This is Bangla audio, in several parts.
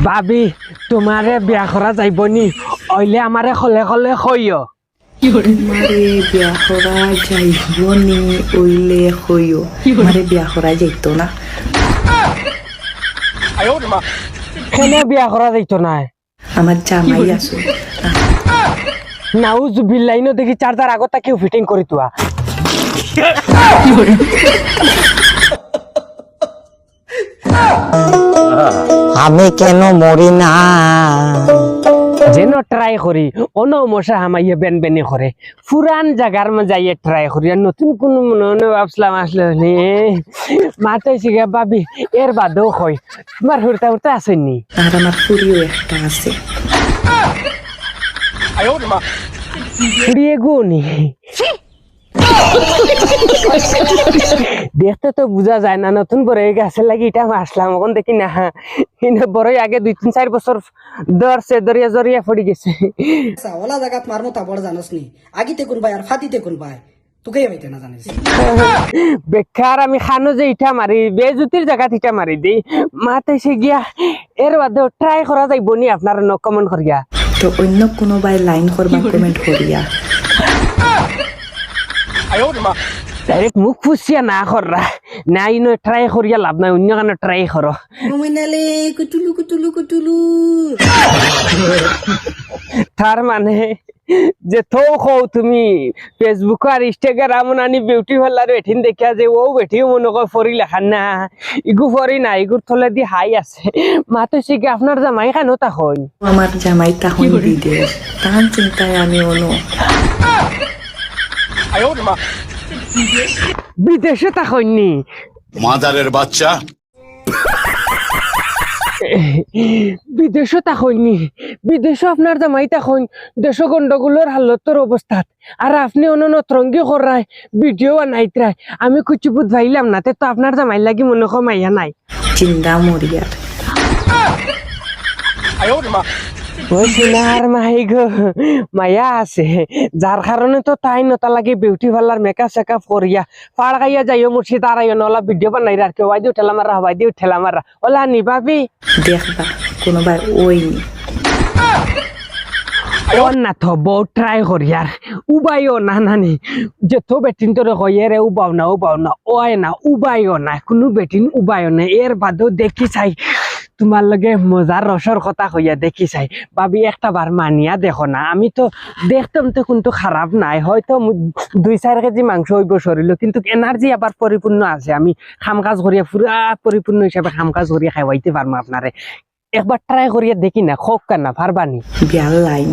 ভাবি তোমারে বিয়া করা যাইব নি অইলে আমারে খলে খলে কইও মারে বিয়া করা যাইব নি ওইলে কইও মারে বিয়া করা যাইত না কেনে বিয়া করা যাইত না আমার জামাই আছে নাউজ বিল্লাইনো দেখি চার্জার আগত কেউ ফিটিং করি তুয়া আমি কেন মরি না যেন ট্রাই করি অন মশা হামাইয়ে বেন বেনি করে পুরান জায়গার মধ্যে যাইয়ে ট্রাই করি আর নতুন কোন মনে ভাবছিলাম আসলে মাতে শিখে ভাবি এর বাদেও হয় তোমার হুড়তা হুড়তা আসেননি আর আমার ফুরিও একটা আছে ফুরিয়ে গুনি দেখতে তো বোঝা যায় না নতুন বড় গাছের লাগি এটা আসলাম এখন দেখি না বড় আগে 2-3-4 বছর ধরছে দরিয়া জরিয়া পড়ে গেছে ওলা জায়গাত মারমো তা বড় জানোস নি আগিতে কোন ভাই আর ফাতিতে কোন ভাই তোকে হইতে না জানিস বেকার আমি খানো যে ইটা মারি বেজুতির জায়গা ইটা মারি দিই মাতে সে গিয়া এর বাদে ট্রাই করা যাইব নি আপনার ন কমেন্ট করিয়া তো অন্য কোনো ভাই লাইন করবা কমেন্ট করিয়া ডাইরেক্ট মুখ ফুসিয়া না কররা না ইনো ট্রাই করিয়া লাভ নাই অন্য কানে ট্রাই করো রুমিনালে কুটুলু কুটুলু কুটুলু তার মানে যে তো কও তুমি ফেসবুক আর ইনস্টাগ্রাম নানি বিউটি পার্লার এঠিন দেখিয়া যে ও বেঠিও মনে কর ফরি লেখান না ইগু ফরি না ইগুর থলে দি হাই আছে মাতে শিখে আপনার জামাই কেন তখন আমার জামাই তখন বিদেশ তার চিন্তায় আমি অনু বিদেশে তখন নি মাদারের বাচ্চা বিদেশও তখননি বিদেশও আপনার জামাই তখন দেশ গন্ডগোলের হালতর অবস্থাত আর আপনি অন্য নতরঙ্গি করায় ভিডিও বানাইতরায় আমি কিছু বুধ ভাইলাম না তো আপনার জামাই লাগি মনে কমাইয়া নাই চিন্তা মরিয়ার ওই সিনার মাই গো মায়া আছে যার কারণে তো তাই নতা লাগে বিউটি পার্লার মেকআপ সেকআপ করিয়া পাড় গাইয়া যাইও মুর্শিদ আর নলা ভিডিও বানাই আর কেউ দিও ঠেলা মারা হবাই দিও ঠেলা মারা ওলা নি ভাবি দেখবা কোনো ভাই ওই নি ও না তো বউ ট্রাই করিয়ার উবাইও না নানি যে তো বেটিন তোরে কইয়ে রে উবাও না ওই না উবাইও না কোনো বেটিন উবাইও না এর বাদেও দেখি চাই তোমার লগে মজার রসর কথা কইয়া দেখি চাই ভাবি একটা বার মানিয়া দেখো না আমি তো দেখতাম তো কিন্তু খারাপ নাই হয়তো 2-4 কেজি মাংস হইব শরীর কিন্তু এনার্জি আবার পরিপূর্ণ আছে আমি কাম কাজ করিয়া পুরা পরিপূর্ণ হিসাবে কাম কাজ করিয়া খাওয়াইতে পারবো আপনারে একবার ট্রাই করিয়া দেখি না খোক কানা পারবানি বিয়ার লাইন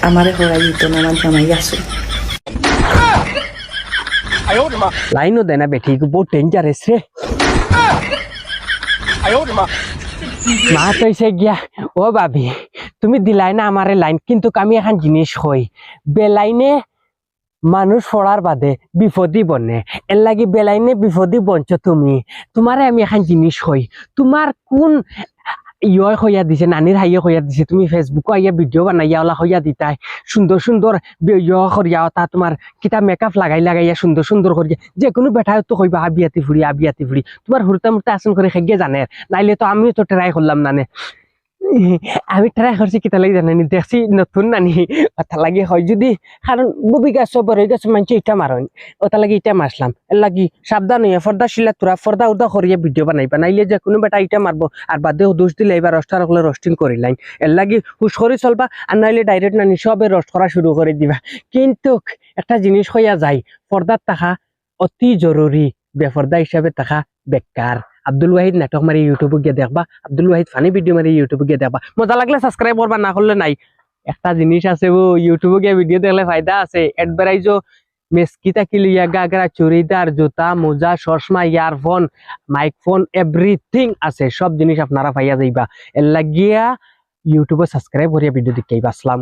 আমারে হরাই দিত না আমার জামাই আছে লাইনও দেয় না বেঠি বহুত ডেঞ্জারাস রে মা কইছে গিয়া ও ভাবি তুমি দিলাই না আমারে লাইন কিন্তু আমি এখন জিনিস কই বেলাইনে মানুষ পড়ার বাদে বিপদই বনে এর লাগি বেলাইনে বিপদই বঞ্চ তুমি তোমারে আমি এখন জিনিস কই তোমার কোন ইয় হইয়া দিছে নানির হাইয়া হইয়া দিছে তুমি ফেসবুকে আইয়া ভিডিও বানাইয়া ওলা হইয়া দিতাই সুন্দর সুন্দর ইয় করিয়া তা তোমার কিতা মেকআপ লাগাইয়া সুন্দর সুন্দর করিয়া যে কোনো বেটা তো কইবা আবিয়াতি ফুড়ি তোমার হুরতা মুরতা আসন করে খেগে জানে নাইলে তো আমিও তো ট্রাই করলাম নানে আমি ট্রাই করছি কিতা লাগি জানি দেখছি নতুন নানি ওটা লাগি হয় যদি কারণ বুবি গাছ বড় গাছ মানছে ইটা মারন ওটা লাগি ইটা মারলাম এর লাগি সাবধান হইয়া ফর্দা শিলা তোরা ফর্দা উর্দা করিয়া ভিডিও বানাইবা নাইলে যে কোনো বেটা ইটা মারবো আর বাদেও দোষ দিলে এবার রস্টা রাখলে রস্টিং করিলাম এর লাগি হুশ করে চলবা আর নাইলে ডাইরেক্ট নানি সবে রস্ট করা শুরু করে দিবা কিন্তু একটা জিনিস হইয়া যায় ফর্দার থাকা অতি জরুরি বেফর্দা হিসাবে থাকা বেকার আব্দুল ওয়াহিদ নাটক মারি ইউটিউবে গিয়ে দেখবা আব্দুল ওয়াহিদ ফানি ভিডিও মারি ইউটিউবে গিয়ে দেখবা মজা লাগলে সাবস্ক্রাইব করবা না করলে নাই একটা জিনিস আছে ও ইউটিউবে গিয়ে ভিডিও দেখলে ফায়দা আছে অ্যাডভার্টাইজও মেসকিতা কিলিয়া গাগরা চুড়িদার জুতা মোজা চশমা ইয়ারফোন মাইকফোন এভরিথিং আছে সব জিনিস আপনারা পাইয়া যাইবা এর লাগিয়া ইউটিউবে সাবস্ক্রাইব করিয়া ভিডিও দেখাইবা আসসালাম